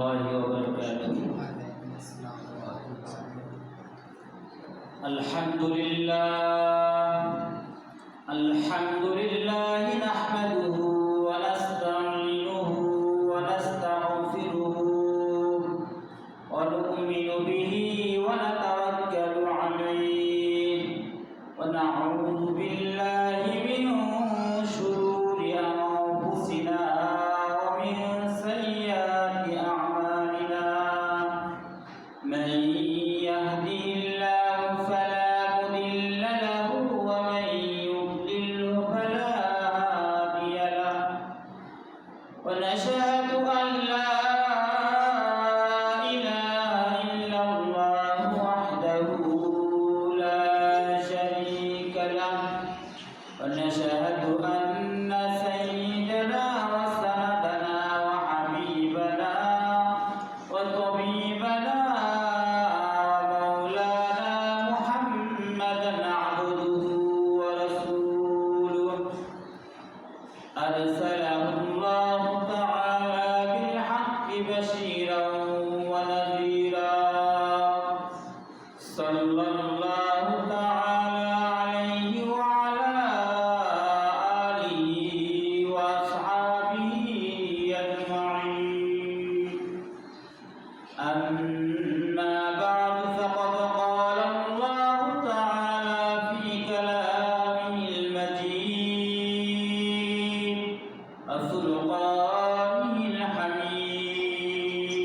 الله وبركاته. الحمد لله نحمده ونستعينه ونستغفره ونؤمن به ونتوكل عليه ونعوذ بالله من شرور أنفسنا ومن سيئات أعمالنا. من يهدي الله فلا مضل له ومن يضلل فلا هادي له. ونشهد أن لا إله إلا الله وحده لا شريك له. ونشهد أن سيدنا وسندنا وحبيبنا وطبيبنا ومولانا محمدا عبده ورسوله أرسله الله تعالى بالحق بشيرا ونذيرا. صلى الله تعالى عليه وعلى آله وأصحابه أجمعين. أما بعد فقد قال الله تعالى في كلامه المجيد وفرقانه الحميد.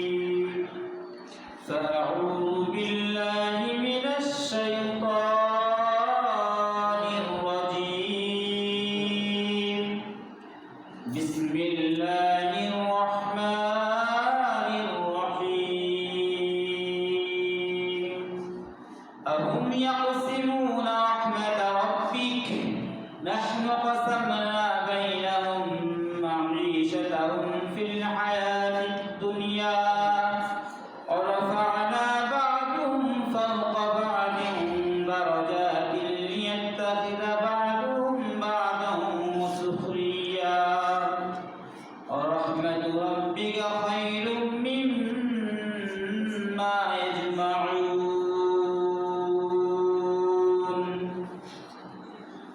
فأعوذ بالله من الشيطان الرجيم. بسم الله الرحمن الرحيم. أهم يقسمون رحمة ربك نحن قسمنا بينهم معيشتهم في الحياة الدنيا ورفعنا بعضهم فوق بعض درجات ليتخذ بعضهم بعضا سخريا. ورحمة ربك خير مما يجمعون.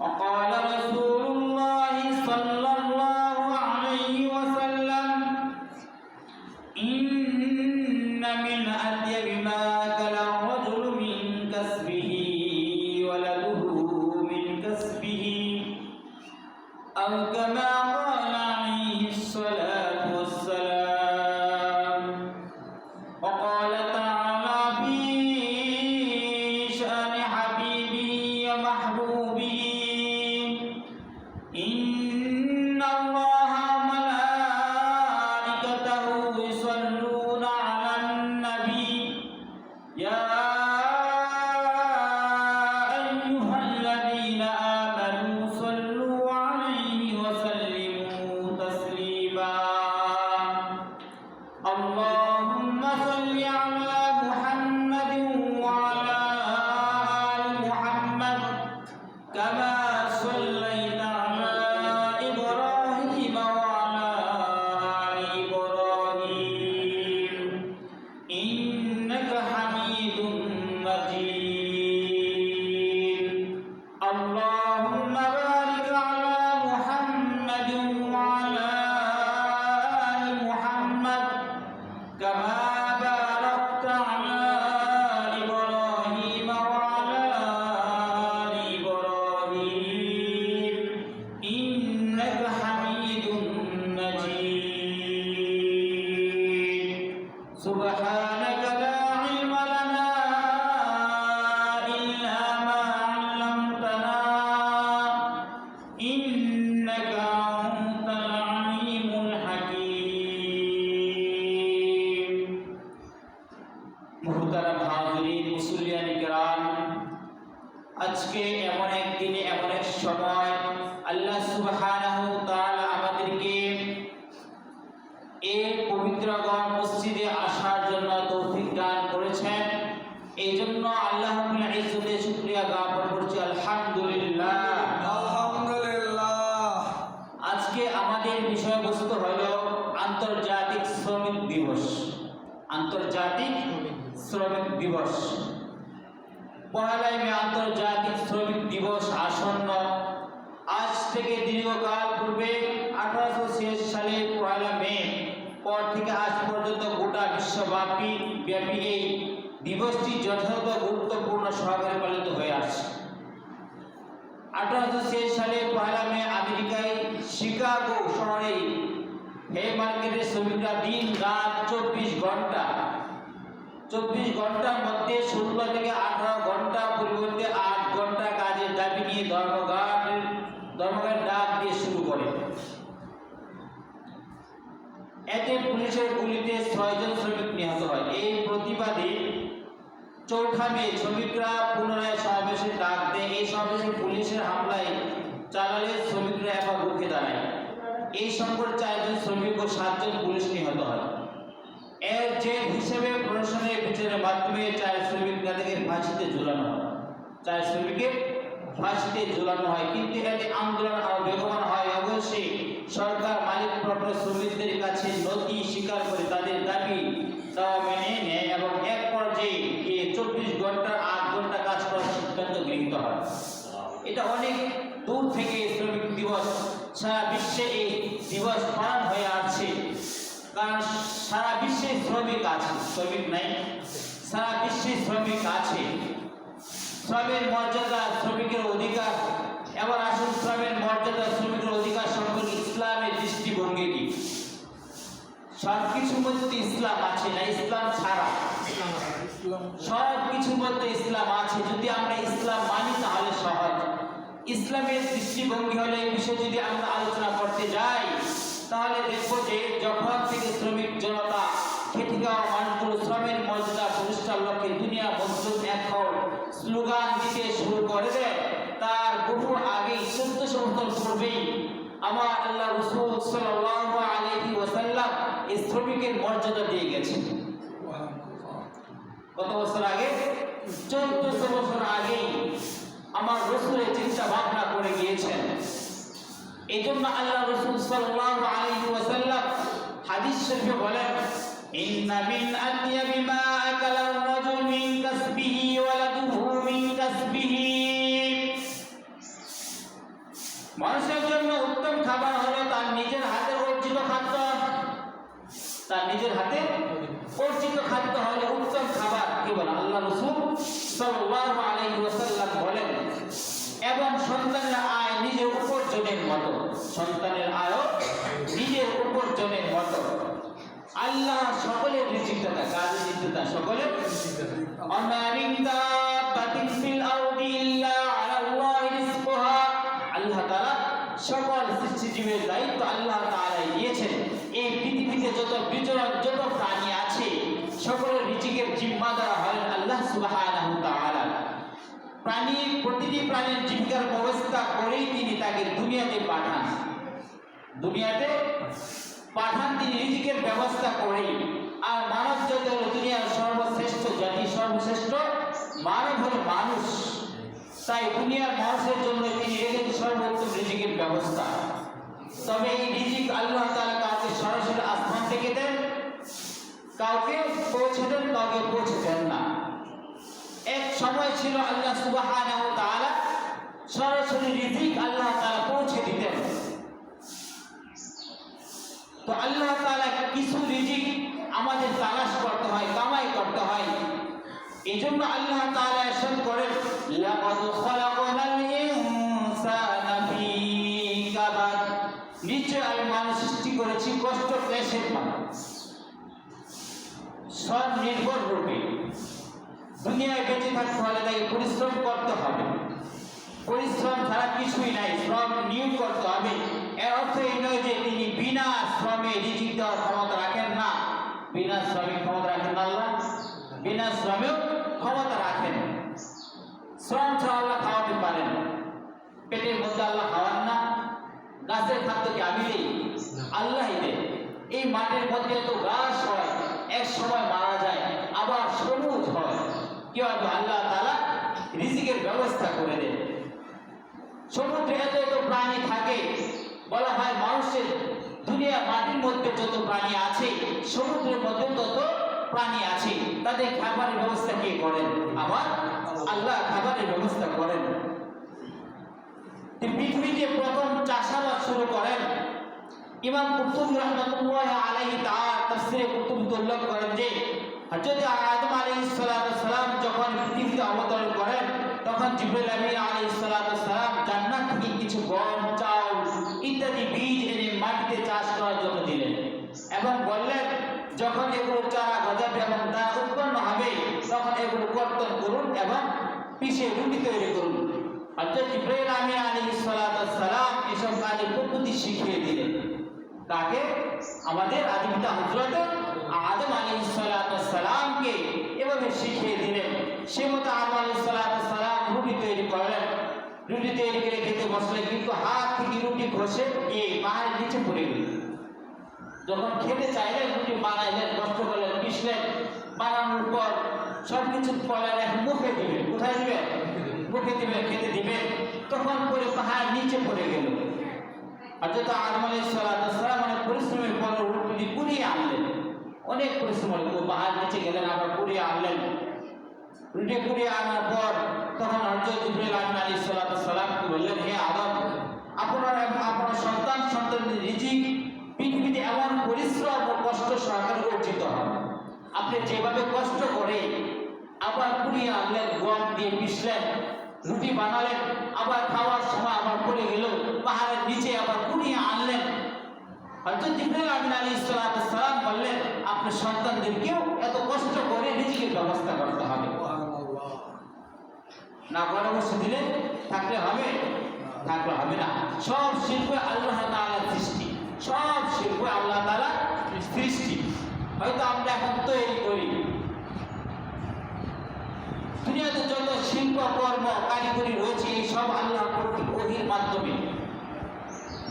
وقال رسول الله صلى الله عليه وسلم إن من أطيب ما أكل الرجل من كسبه ولده من كسبه أو كما قال عليه الصلاة والسلام. وقال تعالى في شأن حبيبه ومحبوبه إن الله وملائكته يصلون على النبي يا أيها الذين آمنوا صلوا عليه وسلموا تسليما. اللهم صل على محمد وعلى آل محمد كما صليت على إبراهيم وعلى آل إبراهيم إنك حميد مجيد. اللهم بارك على محمد وعلى آل محمد كما باركت على إبراهيم وعلى آل إبراهيم إنك حميد مجيد. سبحانك لا علم لنا إلا ما علمتنا إنك أنت العليم الحكيم. মুহতারাম হাজিরিন মুসল্লিয়ান কিরাম, আজকে এমন এক দিনে এমন এক সময় আল্লাহ সুবহানাহু ওয়া তাআলা আমাদেরকে এই পবিত্র মসজিদে আসার জন্য তৌফিক দান করেছেন। এই জন্য আল্লাহ রাব্বুল ইজ্জতের শুকরিয়া জ্ঞাপন করছি আলহামদুলিল্লাহ। আলহামদুলিল্লাহ। আজকে আমাদের বিষয়বস্তু হলো আন্তর্জাতিক শ্রমিক দিবস। আন্তর্জাতিক শ্রমিক দিবস। 1 মে আন্তর্জাতিক শ্রমিক দিবস আসন্ন। আজ থেকে দীর্ঘকাল পূর্বে 1886 সালে 1 মে পর থেকে আজ পর্যন্ত গোটা বিশ্বব্যাপী এই দিবসটি যথাযথ গুরুত্বপূর্ণ সহকারে পালিত হয়ে আসছে। 1886 সালে 1 মে আমেরিকায় শিকাগো শহরে হে মার্কেটের শ্রমিকরা দিন রাত 24 ঘন্টার মধ্যে 16 থেকে 18 ঘন্টা পরিবর্তে 8 ঘন্টা কাজের দাবি নিয়ে ধর্মঘট ডাক দিয়ে শুরু করে। এতে পুলিশের গুলিতে 6 জন শ্রমিক নিহত হয়। এই প্রতিবাদে 4 মে শ্রমিকরা পুনরায় সমাবেশের ডাক দেয়। এই সমাবেশে পুলিশের হামলায় চালালে শ্রমিকরা এবার রুখে দাঁড়ায়। এই সংকটে 4 জন শ্রমিক ও 7 জন পুলিশ নিহত হয়। এর জেল হিসেবে প্রশাসনের বিচারের মাধ্যমে 4 শ্রমিক নেতাকে ফাঁসিতে ঝুলানো হয়। 4 শ্রমিককে ফাঁসিতে ঝুলানো হয়। কিন্তু এতে আন্দোলন আরো বেগবান হয়। অবশ্যই সরকার মালিকপক্ষ শ্রমিকদের কাছে নথি স্বীকার করে তাদের দাবি দেওয়া মেনে নেয় এবং এক পর্যায়ে 24 ঘন্টা 8 ঘন্টা কাজ করার সিদ্ধান্ত গৃহীত হয়। এটা অনেক দূর থেকে শ্রমিক দিবস, সারা বিশ্বে এই দিবস পালন হয়ে আসছে। কারণ সারা বিশ্বে শ্রমিক আছে, শ্রমিক নাই, সারা বিশ্বে শ্রমিক আছে। শ্রমের মর্যাদা, শ্রমিকের অধিকার। এবার আসুন শ্রমের মর্যাদা, শ্রমিকের অধিকার সম্পর্কে ইসলামের দৃষ্টিভঙ্গি কি। সব কিছুর মধ্যে ইসলাম আছে না, ইসলাম ছাড়া সব কিছুর মধ্যে ইসলাম আছে। যদি আমরা ইসলাম মানি তাহলে সহজ। ইসলামের দৃষ্টিভঙ্গি হলে এই বিষয়ে যদি আমরা আলোচনা করতে যাই তাহলে দেখবো যে যখন থেকে শ্রমিক জনতা খেটে খাওয়া মানুষগুলো শ্রমের মর্যাদা প্রতিষ্ঠার লক্ষ্যে দুনিয়া মজলুম এখন স্লোগান দিতে শুরু করে দেয়, তার বহু আগে 1400 বছর পূর্বেই আমার আল্লাহ রাসূল সাল্লাল্লাহু আলাইহি ওয়াসাল্লাম এই শ্রমিকের মর্যাদা দিয়ে গেছেন। কত বছর আগে? 1400 বছর আগেই আমার রাসূলের চিন্তা ভাবনা করে গিয়েছেন। এজন্য আল্লাহ রাসূল সাল্লাল্লাহু আলাইহি ওয়াসাল্লাম হাদিস শরীফে বলেন, ইন্না মিন আতয়াবি মা আকালা আর-রাজুল মিন কাসবিহি ওয়ালাদুহু মিন কাসবিহি। মানুষের জন্য উত্তম খাবার হলো তার নিজের হাতে অর্জিত খাদ্য। তার নিজের হাতে অর্জিত খাদ্য হলো উত্তম খাবার। কি বলেন আল্লাহ রাসূল সাল্লাল্লাহু আলাইহি ওয়াসাল্লাম বলেন, এবং সন্তানের আয় নিজের উপার্জনের মতো। সন্তানের আয় নিজের উপার্জনের মতো। আল্লাহ সকলের রিজিক দাতা, কার রিজিক দাতা? সকলের রিজিক দাতা। আমা মিন দাব্বাতিন ফিল আরদি ইল্লা আলাল্লাহি রিজকুহা। আল্লাহ তাআলা সকল সৃষ্টিজীবের দায়িত্ব আল্লাহ তাআলাই দিয়েছেন। এই পৃথিবীতে যত বিচরণ, যত প্রাণী আছে সকলের রিজিকের জিম্মাদার হলেন আল্লাহ সুবহানাহু তাআলা। প্রতিটি প্রাণীর জীবিকার ব্যবস্থা করেই তিনি তাকে দুনিয়াতে পাঠান। দুনিয়াতে পাঠান তিনি রিজিকের ব্যবস্থা করেই। আর মানব জাতি হল দুনিয়ার সর্বশ্রেষ্ঠ জাতি, সর্বশ্রেষ্ঠ মানব হল মানুষ। তাই দুনিয়ার মানুষের জন্য তিনি রেখেছেন সর্বোত্তম রিজিকের ব্যবস্থা। তবে এই রিজিক আল্লাহ তাআলা কাউকে সরাসরি আসমান থেকে দেন, কাউকে পৌঁছে দেন, কাউকে পৌঁছে দেন না। এক সময় ছিল আল্লাহ সুবহানাহু ওয়া তাআলা সরাসরি রিজিক আল্লাহ তাআলা পৌঁছে দিতেন। তো আল্লাহ তাআলা কিছু রিজিক আমাদের তালাশ করতে হয়, কামাই করতে হয়। এইজন্য আল্লাহ তাআলা ইরশাদ করেন, লাকাদ খালাকনাল ইনসানা ফি কাবাদ। নিশ্চয় আমি মানুষ সৃষ্টি করেছি কষ্ট ক্লেশের মাধ্যমে, সব নির্ভর রূপে। দুনিয়ায় বেঁচে থাকতে হলে তাকে পরিশ্রম করতে হবে। পরিশ্রম ছাড়া কিছুই নাই, শ্রম নিয়োগ করতে হবে। এর অর্থ এই নয় যে তিনি বিনা শ্রমে রিজিক দেওয়ার ক্ষমতা রাখেন না। বিনা শ্রমে ক্ষমতা রাখেন না আল্লাহ, বিনা শ্রমেও ক্ষমতা রাখেন। শ্রম ছাড়া আল্লাহ খাওয়াতে পারেন। পেটের মধ্যে আল্লাহ খাওয়ান না। গাছের খাদ্য কি আমি দেই? আল্লাহই দেয়। এই মাটির মধ্যে তো ঘাস হয়, এক সময় মারা যায়, আবার সবুজ হয়। কিভাবে? আল্লাহ তাআলা রিজিকের ব্যবস্থা করে দেন। সমুদ্রে এত এত প্রাণী থাকে, বলা হয় মানুষের দুনিয়া মাটির মধ্যে যত প্রাণী আছে সমুদ্রের মধ্যে তত প্রাণী আছে, তাদের খাবারের ব্যবস্থা কে করেন? আমার আল্লাহ খাবারের ব্যবস্থা করেন। পৃথিবীতে প্রথম চাষাবাদ শুরু করেন ইমাম কুরতুবী রাহমাতুল্লাহ আলাইহি তার তাফসীরে কুরতুবীতে উল্লেখ করেন যে হযরত আদম আলাইহিস সালাম যখন পৃথিবীতে অবতরণ করেন তখন জিবরাইল আমিন আলাইহিস সালাম জান্নাত থেকে কিছু গম, চাউল ইত্যাদি বীজ এনে মাটিতে চাষ করার জন্য দিলেন এবং বললেন যখন এগুলো চারা গজাবে এবং তা উৎপন্ন হবে তখন এগুলো কর্তন করুন এবং পিষে রুটি তৈরি করুন। হযরত জিবরাইল আমিন আলাইহিস সালাম এসব কাজের পদ্ধতি শিখিয়ে দিলেন। তাকে আমাদের আদি পিতা হযরত আদম আলাইহিস সালামকে এভাবে শিখিয়ে দিলেন। সে মতো আদম আলাইহিস সালাম রুটি তৈরি করলেন। রুটি তৈরি করে খেতে বসলেন, কিন্তু হাত থেকে রুটি খসে গিয়ে পাহাড়ের নিচে পড়ে গেল। যখন খেতে চাইলেন রুটি বানাইলেন, কষ্ট করলেন, পিষলেন, বানানোর পর সবকিছু পড়লেন, এখন মুখে দিবেন। কোথায় দিবেন? মুখে দিবেন, খেতে দিবেন। তখন পরে পাহাড় নিচে পড়ে গেল। হযরত আদম আলাইহিস সালাম অনেক পরিশ্রমের পর রুটি কুড়িয়ে আনলেন। অনেক পরিশ্রম হলো, পাহাড় নিচে গেলেন, আবার কুড়িয়ে আনলেন। রুটি কুড়িয়ে আনার পর তখন হযরত জিবরাইল আমিন আলাইহিস সালামকে বললেন, হে আদম, আপনার সন্তানদের রিজিক পৃথিবীতে এমন পরিশ্রম ও কষ্ট সহকারে অর্জিত হবে। আপনি যেভাবে কষ্ট করে আবার কুড়িয়ে আনলেন, গম দিয়ে পিষলেন, রুটি বানালেন, আবার খাওয়ার সময় আবার পড়ে গেল, পাহাড়ের নিচে আবার কুড়িয়ে আনলেন। হযরত জিবরাইল আমিন আলাইহিস সালাম বললেন, আপনার সন্তানদেরকেও এত কষ্ট করে রিজিকের ব্যবস্থা করতে হবে। না করে বসে দিলে থাকলে হবে? থাকলে হবে না। সব শিল্প আল্লাহ তাআলার সৃষ্টি, সব শিল্প আল্লাহ তাআলার সৃষ্টি। হয়তো আমরা এখন তৈরি করি। দুনিয়াতে যত শিল্প কর্ম কারিগরি রয়েছে এই সব আল্লাহ কর্তৃক ওহীর মাধ্যমে,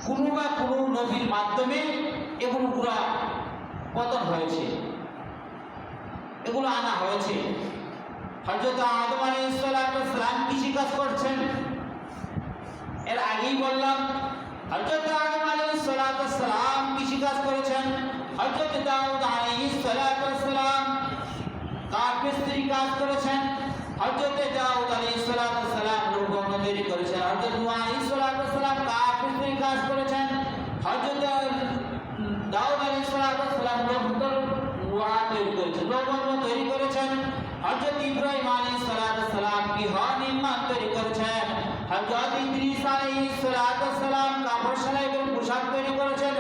কোনো বা কোনো নবীর মাধ্যমে এগুলো পুরা পতন হয়েছে, এগুলো আনা হয়েছে। হযরত আদম আলাইহিস সালাম কৃষিকাজ করছেন, এর আগেই বললাম। হযরত আদম আলাইহিস সালাম কৃষিকাজ করেছেন। হযরত দাউদ আলাইহিস সালাম কাঠমিস্ত্রি কাজ করেছেন। হযরত দাউদ আলাইহিস সালাম লোহা তৈরি করেছেন। হযরত নূহ আলাইহিস সালাম কাঠমিস্ত্রি কাজ করেছেন। হযরত দাউদ আলাইহিস সালাম লোহা তৈরি করেছেন, লোহা তৈরি করেছেন। হযরত ইব্রাহিম আলাইহিস সালাম গৃহ নির্মাণ তৈরি করেছেন। হযরত ইদ্রিস আলাইহিস সালাম কাপড় সেলাই এবং পোশাক তৈরি করেছেন।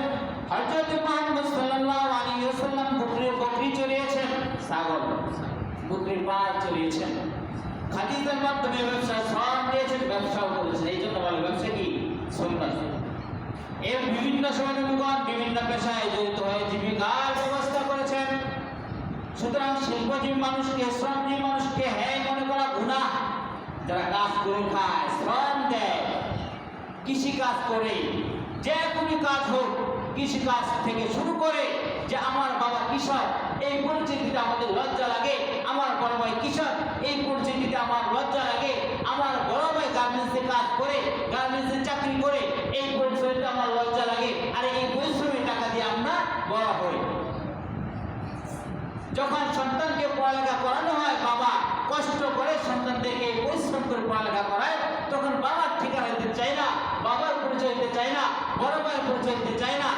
হযরত মুহাম্মদ সাল্লাল্লাহু আলাইহি ওয়াসাল্লাম বকরি চড়িয়েছেন, ছাগল বকরির পাল চড়িয়েছেন। খাদিজার মাধ্যমে ব্যবসা শ্রম দিয়েছেন, ব্যবসাও করেছেন। এই জন্য বলে ব্যবসা কি? সুন্নাত। এর বিভিন্ন সময় বিভিন্ন পেশায় জড়িত হয়ে জীবিকার ব্যবস্থা করেছেন। সুতরাং শিল্পজীবী মানুষকে, শ্রমজীবী মানুষকে হ্যাঁ মনে করা গুনাহ। যারা কাজ করে খায়, শ্রম দেয়, কৃষিকাজ করে, যে কোনো কাজ হোক, কৃষিকাজ থেকে শুরু করে যে আমার বাবা কৃষক এই পরিচিতিতে আমাদের লজ্জা লাগে, আমার বড় ভাই কৃষক এই পরিচিতিতে আমার লজ্জা লাগে, আমার বড় ভাই গার্মেন্টসে কাজ করে, গার্মেন্টসে চাকরি করে এই পরিচয়টা আমার লজ্জা লাগে। আর এই পরিশ্রমের টাকা দিয়ে আমরা বড় হই। যখন সন্তানকে পড়ালেখা করানো হয়, বাবা কষ্ট করে সন্তানদেরকে পরিশ্রম করে পড়ালেখা করায়, তখন বাবার ঠিকানা দিতে চায় না, বাবার পরিচয় দিতে চায় না, বড় ভাইয়ের পরিচয় দিতে চায় না,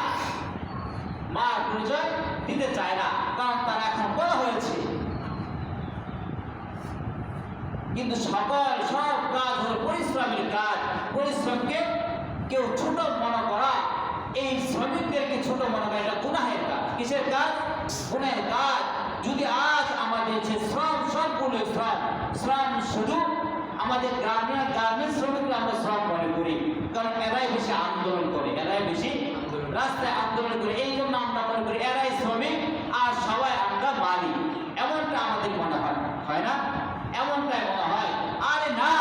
মার পরিচয় দিতে চায় না, কারণ তারা এখন বড় হয়েছে। কিন্তু সব কাজ হল পরিশ্রমের কাজ। পরিশ্রমকে কেউ ছোট মনে করা, এই শ্রমিকদেরকে ছোট মনে করা, এটা গুনাহের কাজ। কিসের কাজ? গুনাহের কাজ। যদি আজ আমাদের যে শ্রম, সবগুলো শ্রম শুধু আমাদের গ্রামের শ্রমিকরা আমরা শ্রম মনে করি, কারণ এরাই বেশি আন্দোলন করে, এরাই বেশি রাস্তায় আন্দোলন করে, এই জন্য আমরা মনে করি এরাই শ্রমিক আর সবাই আমরা মালিক। এমনটা আমাদের মনে হয়, হয় না? এমনটাই মনে হয়। আরে না,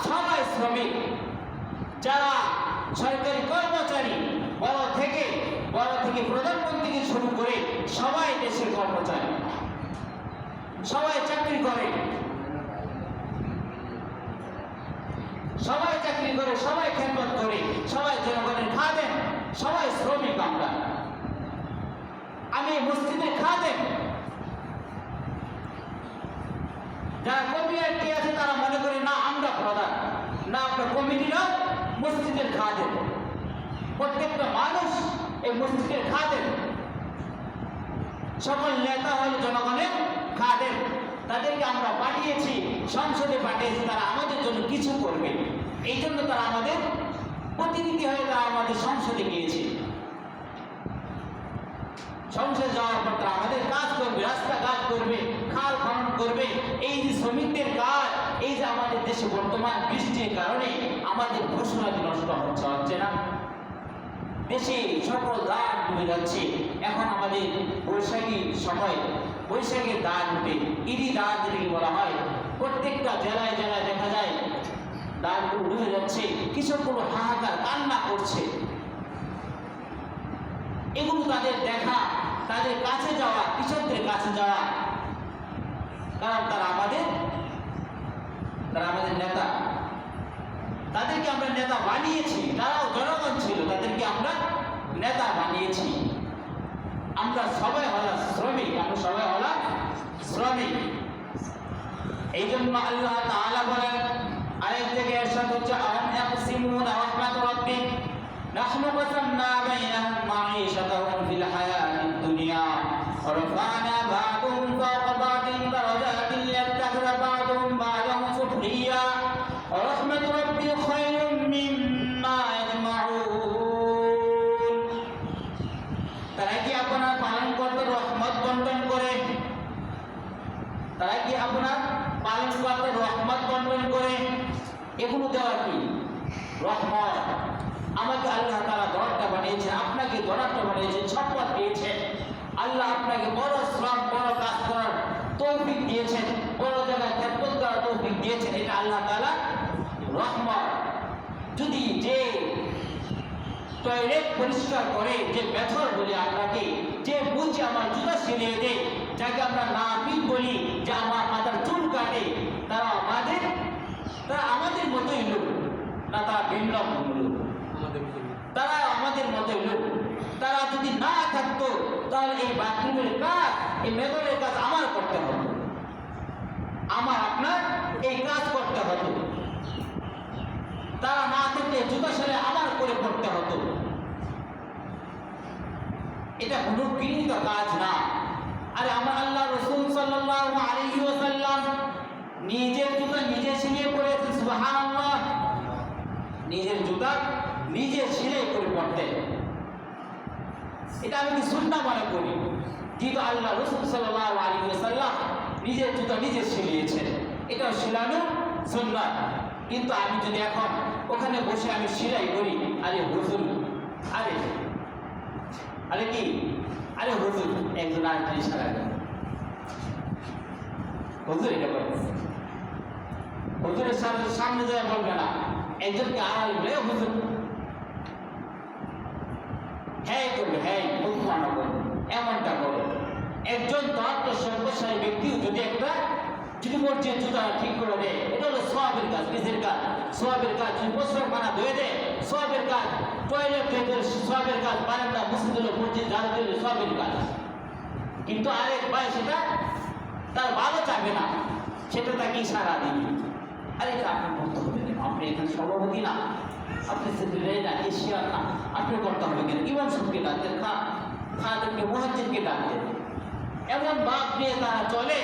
সবাই শ্রমিক। যারা সরকারি কর্মচারী, বড় থেকে প্রধানমন্ত্রী থেকে শুরু করে সবাই দেশের কর্মচারী, সবাই চাকরি করে, সবাই খেদমত করে, সবাই জনগণের খাদেম, সবাই শ্রমিক। আমি মসজিদের খাদেম, যারা কমিটি আছে তারা মনে করে না আমরা প্রধান, না আমরা কমিটিরা মসজিদের খাদেম, প্রত্যেকটা মানুষ এই মসজিদের খাদেম, সকল নেতা হল জনগণের খাদেম। তাদেরকে আমরা পাঠিয়েছি, সংসদে পাঠিয়েছি, তারা আমাদের জন্য কিছু করবে, এই জন্য তারা আমাদের প্রতিনিধি হয়ে তারা আমাদের সংসদে গিয়েছে। সংসদ যাওয়ার পর তারা আমাদের কাজ করবে, রাস্তাঘাট করবে, খাল খনন করবে। এই যে শ্রমিকদের কাজ, এই যে আমাদের দেশে বর্তমান বৃষ্টির কারণে আমাদের ফসলাদি নষ্ট হচ্ছে না, দেশে সকল ধান ডুবে যাচ্ছে। এখন আমাদের বৈশাখী সময়, বৈশাখের ধান উঠে, ইরি ধান যেটাকে বলা হয়, প্রত্যেকটা জেলায় জেলায় দেখা যায় ধানগুলো ডুবে যাচ্ছে, কৃষকগুলো হাহাকার কান্না করছে। এগুলো তাদের দেখা, তাদের কাছে যাওয়া, কৃষকদের কাছে যাওয়া, কারণ তারা আমাদের নেতা, তাদেরকে আমরা নেতা বানিয়েছি, তারাও জনগণ ছিল, তাদেরকে আমরা নেতা বানিয়েছি। আমরা সবাই হলাম শ্রমিক, আমরা সবাই হলাম শ্রমিক। এই জন্য আল্লাহ তাআলা বলেন, আরেক জায়গায় ইরশাদ হচ্ছে, আম ইয়াকসিমুনা রাহমাত রাব্বিক নাহনু কাসামনা বাইনাহুম মাঈশাতাহুম ফিল হায়াতিদ দুনিয়া ওয়া রাফা'না বা'দাহুম ফাওকা বা'দিন দারাজাতিন লিয়াত্তাখিযা বা'দুহুম বা'দান সুখরিয়া ওয়া রাহমাতু রাব্বি খায়রুম মিম্মা ইয়াজমাউন। তারা কি আপনার পালনকর্তার রহমত বন্টন করে? তারা কি আপনার পালনকর্তার রহমত বন্টন করে? এগুলো দেওয়া কি রহমত? আমাকে আল্লাহ তাআলা দরটা বানিয়েছে, আপনাকে দরটা বানিয়েছে, সম্পদ দিয়েছেন। আল্লাহ আপনাকে বড় শ্রম, বড় কাজ করার তৌফিক দিয়েছেন, বড় জায়গায় খেদমত করার তৌফিক দিয়েছেন। এটা আল্লাহ তাআলা রহমত। যদি যে টয়লেট পরিষ্কার করে, যে মেথর বলি আপনাকে, যে বুঝে আমার জুতা সিলিয়ে দেয়, যাকে আমরা নাপিত বলি, যে আমার মাথার চুল কাটে, তারা আমাদের মতোই লোক না, তারা ভিন্ন লোক, তারা আমাদের মতোই লোক। তারা যদি না থাকতো তাহলে এই বাথরুমের কাজ, এই মেথরের কাজ আমার করতে হতো, আমার আপনার এই কাজ করতে হতো। তারা না থাকলে জুতা সেলাই আমার করে করতে হতো। এটা কোনো গৃহীত কাজ না। আরে আমার আল্লাহ রাসূল সাল্লাল্লাহু আলাইহি ওয়াসাল্লাম নিজের জুতা নিজে সিলিয়ে পরেছেন, সুবহানাল্লাহ। নিজের জুতা নিজে সিলাই করে পড়তেন। এটা আমি কি সুন্নাহ মনে করি, কিন্তু আল্লাহ রাসূল সাল্লাল্লাহু আলাইহি ওয়াসাল্লাম নিজের জুতা নিজে সিলিয়েছেন, এটা সিলানো সুন্নাহ। কিন্তু আমি যদি এখন ওখানে বসে আমি সেলাই করি, আরে হুজুর, আরে কি, আরে হুজুর, একজন আরেকজন ইশারা করে, হুজুর এটা বলছে, হুজুরের সামনে যায় বলবে না, একজনকে আড়াল বলে হুজুর, হ্যাঁ করবে, হ্যাঁ মুসলমান করবে, এমনটা করবে। একজন তত্ত্ব সম্পদশালী ব্যক্তিও যদি মসজিদ জুতা ঠিক করে দেয়, এটা হলো সওয়াবের কাজ, নিজের কাজ, সওয়াবের কাজ। যদি মুসলমানা ধুয়ে দেয়, সওয়াবের কাজ। টয়লেট ধুয়ে দেয়, সওয়াবের কাজ। বারান্দা মুছে দিল, মসজিদ ঝাড়ু দিল, সওয়াবের কাজ। কিন্তু আরেক ভাই সেটা তার ভালো চাবে না, সেটা তাকে ইশারা দিবে, আরে এটা আপনি করতে হবে কেন, আপনি এখানে সভাপতি না, আপনি সেক্রেটারি না, এশিয়ার না, আপনি করতে হবে কেন, ইমাম সাহেবকে ডাকতেন, খাদেমকে, মুয়াজ্জিনকে ডাকতেন। এমন বাপ নিয়ে তারা চলে,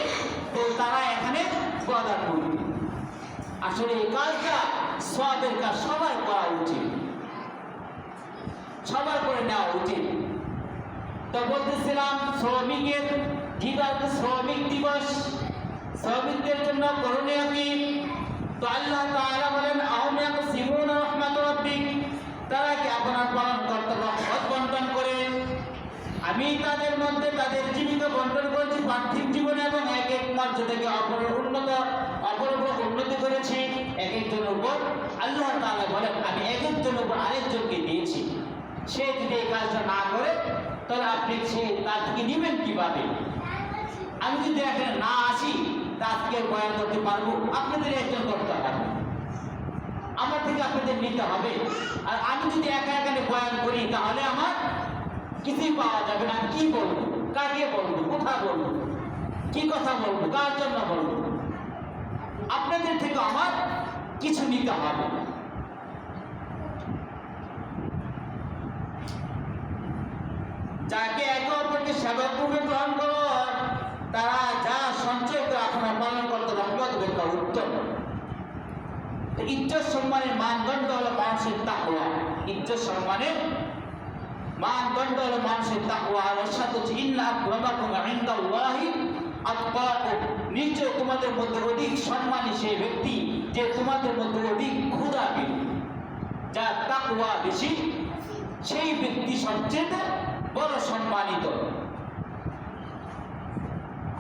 তো তারা এখানে বাধা করবে। আসলে এই কাজটা সওয়াবের কাজ, সবার করা উচিত, সবার করে নেওয়া উচিত। তো বলতেছিলাম শ্রমিকের দিবস, শ্রমিক দিবস, শ্রমিকদের জন্য করণীয় কি? তো আল্লাহ তাআলা বলেন, আম ইয়াকসিমুনা রাহমাত রাব্বিক, তারা কি আপনার পালনকর্তার রহমত বন্টন করে? আমি তাদের মধ্যে তাদের জীবিকা বন্টন করেছি পার্থিব জীবনে, এবং এক এক মর্যাদাকে অপরের উপর উন্নতি করেছি এক একজনের উপর। আল্লাহ তাআলা বলেন, আমি এক একজনের উপর আরেকজনকে দিয়েছি। সে যদি এই কাজটা না করে তাহলে আপনি তার থেকে নেবেন কিভাবে? আমি যদি এখানে না আসি, তাকে বয়ান করতে পারবো? আপনাদের একজন করতে হবে, আমার থেকে আপনাদের নিতে হবে। আর আমি যদি একা এখানে বয়ান করি, তাহলে আমার কিছুই পাওয়া যাবে না। কি বলবো, কাকে বলবো, কোথা বলবো, কি কথা বলবো, কার জন্য বলবো? আপনাদের থেকে আমার কিছু নিতে হবে। যাকে একে অপরকে সেবক রূপে গ্রহণ করো, তারা যা সঞ্চয় করে আপনার পালন করতে রহমত বেকা উত্তম। ইজ্জত সম্মানের মানদণ্ড হলো মানুষের তাকওয়া। ইজ্জত সম্মানের মানদণ্ড হলো মানুষের তাকওয়া। আর এর সাথে হচ্ছে ইন্না আক্রামাকুম ইনদাল্লাহি আতকাকুম। নিশ্চয় তোমাদের মধ্যে অধিক সম্মানী সেই ব্যক্তি যে তোমাদের মধ্যে অধিক ক্ষুধাবী, যার তাকওয়া বেশি, সেই ব্যক্তি সবচেয়ে বড় সম্মানিত।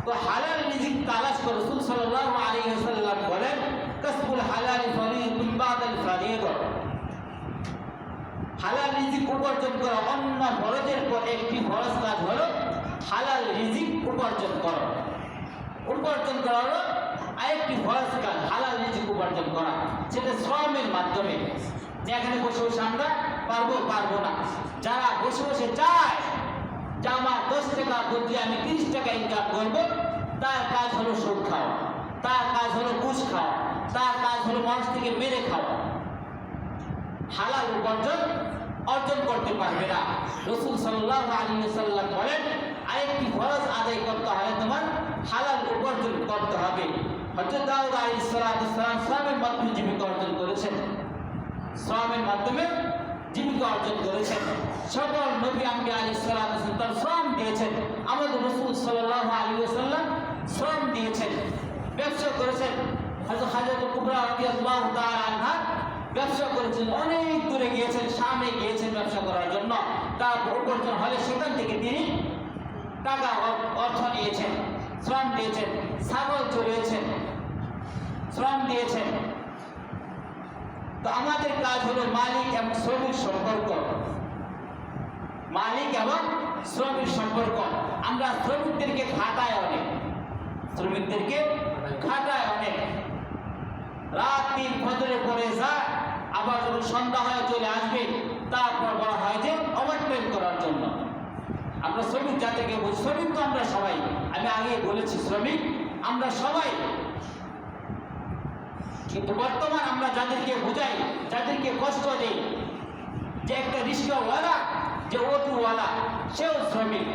তো হালাল রিজিক তালাশ করে রাসূল সাল্লাল্লাহু আলাইহি ওয়াসাল্লাম বলেন, কাসবুল হালাল ফরিদাতুন বাদাল ফরিদা। হালাল রিজিক উপার্জন করা অন্য ফরজের পর একটি ফরজ কাজ হলো হালাল রিজিক উপার্জন করা। উপার্জন করা হলো আরেকটি ফরজ কাজ, হালাল রিজিক উপার্জন করা, সেটা শ্রমের মাধ্যমে। যেখানে বসে বসে আমরা পারবো না। যারা বসে বসে চায় যে আমার 10 টাকা বদলে আমি 30 টাকা ইনকাম করবো, তার কাজ হলো সুদ খাওয়া, তার কাজ হলো ঘুষ খাওয়া, তার কাজ হলো মানুষ থেকে মেরে খাওয়া। হালাল উপার্জন অর্জন করতে পারবে না। রাসূল সাল্লাল্লাহু আলাইহি ওয়াসাল্লাম বলেন, আরেকটি ফরজ আদায় করতে হয় তোমার হালাল উপার্জন করতে হবে। হযরত দাউদ আলাইহিস সালাম শ্রমের মাধ্যমে জীবিকা অর্জন করেছেন, শ্রমের মাধ্যমে জীবিকা অর্জন করেছেন। সকল নবী আম্বিয়া আলাইহিস সালাম তার শ্রম দিয়েছেন। আমাদের রাসূল সাল্লাল্লাহু আলাইহি ওয়াসাল্লাম শ্রম দিয়েছেন, ব্যবসা করেছেন। হযরত খাদিজা কুবরা রাদিয়াল্লাহু তাআলা আনহা ব্যবসা করেছেন, অনেক দূরে গিয়েছেন, শামে গিয়েছেন ব্যবসা করার জন্য। তার উপার্জন হলে সেখান থেকে তিনি টাকা অর্থ নিয়েছেন, শ্রম দিয়েছেন। ছাগল চড়িয়েছেন, শ্রম দিয়েছেন। তো আমাদের কাজ হলো মালিক এবং শ্রমিক সম্পর্ক, মালিক এবং শ্রমিক সম্পর্ক। আমরা শ্রমিকদেরকে খাটায় অনেক, শ্রমিকদেরকে খাটায় অনেক। রাত 3 ফজরের পরে যায়, আবার যখন সন্ধ্যা হয়ে চলে আসবে, তারপর বলা হয় যে ওভারটাইম করার জন্য। আমরা শ্রমিক জাতিকে বুঝি, শ্রমিক তো আমরা সবাই, আমি আগে বলেছি শ্রমিক আমরা সবাই। কিন্তু বর্তমান আমরা যাদেরকে বুঝাই, যাদেরকে কষ্ট দেই, যে একটা রিক্সাওয়ালা, যে অটোওয়ালা, সেও শ্রমিক,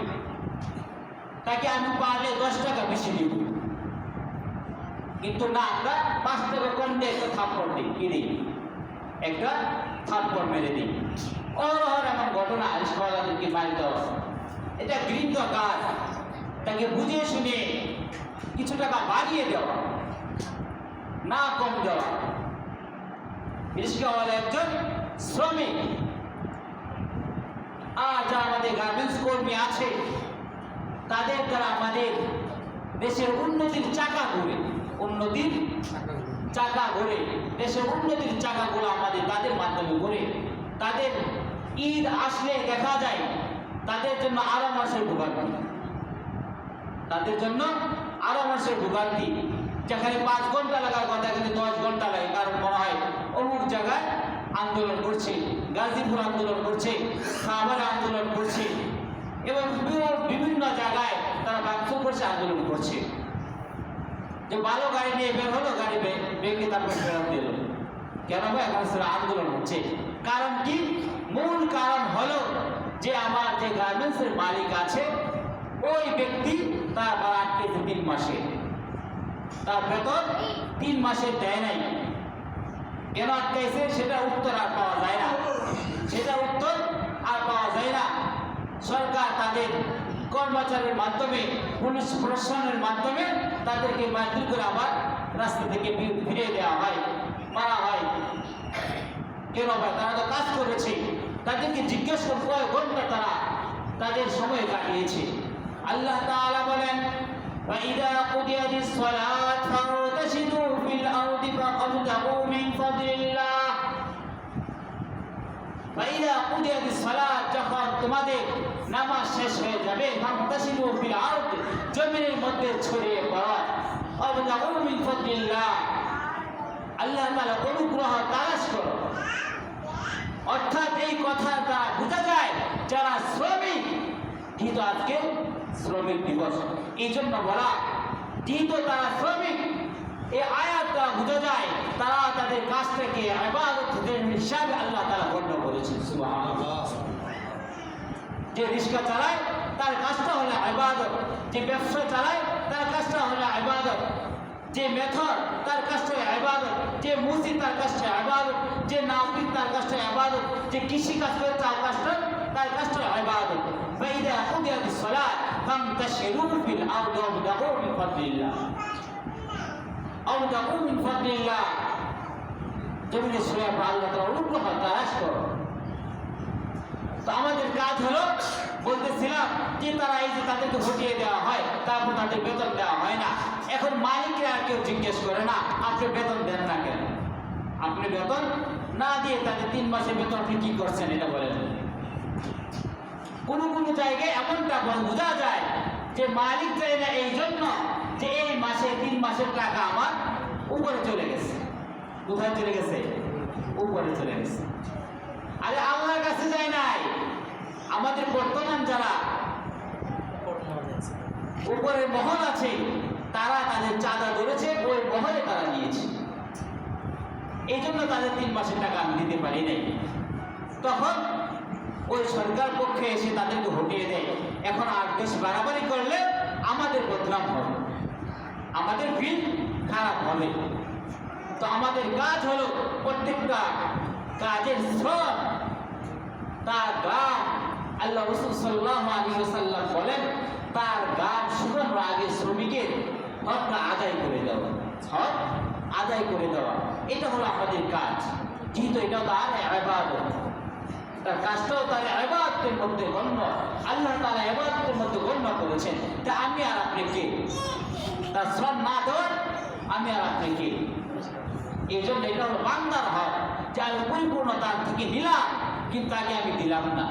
তাকে আমি পারলে 10 টাকা বেশি দিব। কিন্তু না, আমরা 5 টাকা কম দিয়ে একটা থাপ্পড় দিই, কি দিই, একটা থাপ্পড় মেরে দিই। অহরহ এমন ঘটনা রিক্সাওয়ালাদেরকে মার দেওয়া, এটা ঘৃণিত কাজ। তাকে বুঝিয়ে শুনে কিছু টাকা বাড়িয়ে দেওয়া, না কম দেওয়া। রিক্সাওয়ালা একজন শ্রমিক। আর যারা আমাদের গার্মেন্টস কর্মী আছে, তাদের দ্বারা আমাদের দেশের উন্নতির চাকা ঘুরে, উন্নতির চাকা ঘুরে, দেশের উন্নতির চাকাগুলো আমাদের তাদের মাধ্যমে ঘুরে। তাদের ঈদ আসলে দেখা যায় তাদের জন্য আরো মাসের ভোগান্তি, তাদের জন্য আরো মাসের ভোগান্তি। যেখানে 5 ঘন্টা লাগার কথা এখানে 10 ঘন্টা লাগে, কারণ মনে হয় অমুক জায়গায় আন্দোলন করছে, গাজীপুর আন্দোলন করছে, সাভার আন্দোলন করছে, এবং বিভিন্ন জায়গায় তারা ভাঙচুর করছে, আন্দোলন করছে। যে ভালো গাড়ি নিয়ে বের হলো, গাড়ি ভেঙে তারপর ফেরত দিল। কেন ভাই? এখন সেটা আন্দোলন হচ্ছে। কারণ কি? মূল কারণ হলো যে আমার যে গার্মেন্টসের মালিক আছে, ওই ব্যক্তি তার ভাড়া আটকেছে 3 মাসে, তার বেতন 3 মাসে দেয় নাই। কেন আটকাইছে সেটা উত্তর আর পাওয়া যায় না, সেটা উত্তর আর পাওয়া যায় না। সরকার তাদের কর্মচারীর মাধ্যমে, পুলিশ প্রশাসনের মাধ্যমে তাদেরকে মারধর করে আবার রাস্তা থেকে ফিরিয়ে দেওয়া হয়, মারা হয়। কেন ভাই? তারা তো কাজ করেছে। তাদেরকে জিজ্ঞেস করতে হয় ঘন্টা তারা তাদের সময় কাটিয়েছে। আল্লাহ তাআলা বলেন, وَإِذَا قُضِيَتِ الصَّلَاةُ فَانتَشِرُوا فِي الْأَرْضِ فَابْتَغُوا مِنْ فَضْلِ اللَّهِ। وَإِذَا قُضِيَتِ الصَّلَاةُ, যখন তোমাদের নামাজ শেষ হয়ে যাবে, فَانتَشِرُوا فِي الْأَرْضِ, জমিনের মধ্যে ছড়িয়ে পড়ো, فَابْتَغُوا مِنْ فَضْلِ اللَّهِ, আল্লাহ তাআলা অনুগ্রহ তালাশ করো। অর্থাৎ এই কথাটা বোঝা যায় যারা শ্রমিক, কিন্তু আজকে শ্রমিক দিবস, এই জন্য বলা, যেহেতু তারা শ্রমিক, এই আয়াতটা বোঝা যায় তারা তাদের কাছ থেকে ইবাদতের হিসাবে আল্লাহ তাআলা গণ্য করেছেন। সুবহানাল্লাহ। যে রিক্সা চালায় তার কাজটা হলো ইবাদত, যে ব্যবসা চালায় তার কাজটা হলো ইবাদত, যে মেথর তার কাজটা ইবাদত, যে মুসি তার কাজটা ইবাদত, যে নাপিত তার কাজটা ইবাদত, যে কৃষি কাজ করে তার কাজটা ইবাদত। ফাইদা কুদিয়াতিস সালাত ফান্তাশিরু ফিল আরদি ওয়াবতাগু মিন ফাদলিল্লাহ ওয়াবতাগু মিন ফাদলিল্লাহ। জমিনে শুয়ে আল্লাহ তাআলা অনুগ্রহ তালাশ করো। তো আমাদের কাজ হলো, বলতেছিলাম যে তারা এই যে তাদেরকে হটিয়ে দেওয়া হয়, তারপর তাদের বেতন দেওয়া হয় না। এখন মালিকরা কেউ জিজ্ঞেস করে না আপনি বেতন দেন না কেন, আপনি বেতন না দিয়ে তাদের 3 মাসের বেতন আপনি কি করছেন এটা বলেন। কোনো কোনো জায়গায় এমনটা বোঝা যায় যে মালিক চায় না এই জন্য যে এই মাসে 3 মাসের টাকা আমার উপরে চলে গেছে। কোথায় চলে গেছে? উপরে চলে গেছে। আরে আল্লাহর কাছে যায় নাই, আমাদের বর্তমান যারা উপরের মহল আছে তারা তাদের চাঁদা ধরেছে, ওই মহলে তারা নিয়েছে, এই জন্য তাদের 3 মাসের টাকা আমি দিতে পারি নাই। তখন ওই সরকার পক্ষে এসে তাদেরকে হটিয়ে দেয়। এখন আর বেশ বাড়াবাড়ি করলে আমাদের বদনাম হবে, আমাদের ফিল খারাপ হবে। তো আমাদের কাজ হলো প্রত্যেকটা কাজের শ্রম তার গাম, আল্লাহ রাসূল সাল্লাল্লাহু আলাইহি ওয়াসাল্লাম বলেন তার গাম শুকানোর আগে শ্রমিকের হকটা আদায় করে দেওয়া, হক আদায় করে দেওয়া, এটা হলো আমাদের কাজ। যেহেতু এটা তার ইবাদত, তার কাজটাও তার ইবাদতের মধ্যে গণ্য, আল্লাহ তাআলা ইবাদতের মধ্যে গণ্য করেছেন। তা আমি আর আপনি কে? তার শ্রম না দেওয়ার আমি আর আপনি কে? এই জন্য এটা হলো বান্দার হক যে আমি পরিপূর্ণ তার থেকে নিলাম, কিন্তু তাকে আমি দিলাম না।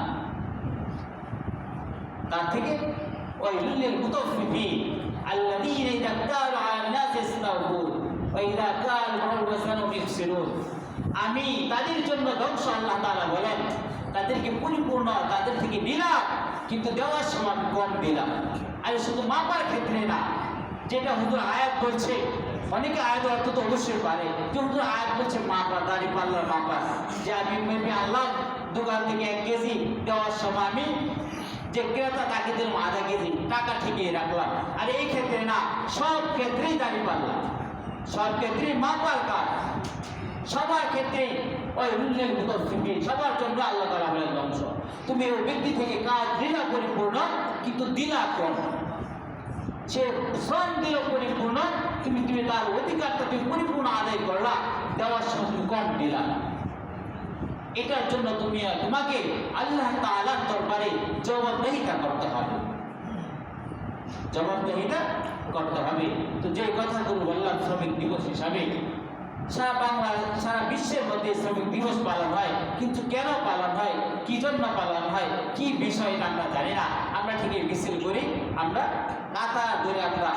তার থেকে ওই লিল মুতাফফিফিন আল্লাযীনা ইযা কালু আলা নাস ইস্তাওফুন ওয়া ইযা কালু ওয়াসানু ইখসিরুন। আমি তাদের জন্য ধ্বংস, আল্লাহ তাআলা বলেন তাদেরকে পরিপূর্ণ তাদের থেকে নিলাম, কিন্তু দেওয়ার সময় আমি কম দিলাম। আর শুধু মাপার ক্ষেত্রে না, যেটা হুজুর আয়াত করছে, অনেকে আয়াত অর্থ তো অবশ্যই পারে, যে হুজুর আয়াত করছে মাপা, দাড়ি পাল্লার মাপা, যে আমি মেপে আনলাম দোকান থেকে 1 কেজি, দেওয়ার সময় আমি যে ক্রেতা তাকে দিলাম আধা কেজি, টাকা ঠিকই রাখলাম। আর এই ক্ষেত্রে না, সব ক্ষেত্রেই দাড়ি পাল্লা, সব ক্ষেত্রেই মাপার কাজ, সবার ক্ষেত্রে ওই রুলের মুতাফফিফিন, সবার জন্য আল্লাহ তাআলা বলেন ধ্বংস। তুমি ওই ব্যক্তি থেকে কাজ দিলা পরিপূর্ণ, কিন্তু দিলা কম। সে শ্রম দিল পরিপূর্ণ, তুমি তার অধিকারটা তুমি পরিপূর্ণ আদায় করলা, দেওয়ার সময় তুমি কম দিলা। এটার জন্য তোমাকে আল্লাহ তাআলার দরবারে জবাবদিহিতা করতে হবে, জবাবদিহিতা করতে হবে। তো যে কথাগুলো বললাম শ্রমিক দিবস হিসাবে, সারা বাংলা সারা বিশ্বের মধ্যে শ্রমিক দিবস পালন হয়, কিন্তু কেন পালন হয়, কি জন্য পালন হয়, কি বিষয়টা আমরা জানি না। আমরা ঠিকই মিছিল করি, আমরা নাতা ধরে আমরা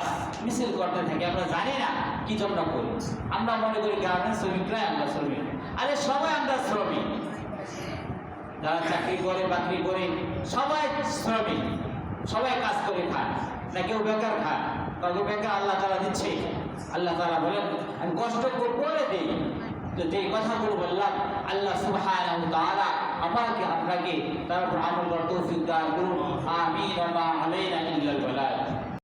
মিছিল করতে থাকি, আমরা জানি না কি জন্য করি। আমরা মনে করি গার্মেন্টস শ্রমিকরাই আমরা শ্রমিক। আরে সবাই আমরা শ্রমিক, যারা চাকরি করে বাকরি করে সবাই শ্রমিক, সবাই কাজ করে খায় না, কেউ বেকার খায়, কাউকে বেকার আল্লাহ তাআলা দিচ্ছে। আল্লাহ তাআলা বলেন আমি কষ্ট করে দিই। তো যে কথাগুলো বললাম আল্লাহ সুবহানাহু ওয়া তাআলা আমাকে আপনাকে তার উপর আমল করার তৌফিক দান করুন। আমিন ওয়া মা আলাইনা ইল্লাল বালাগ।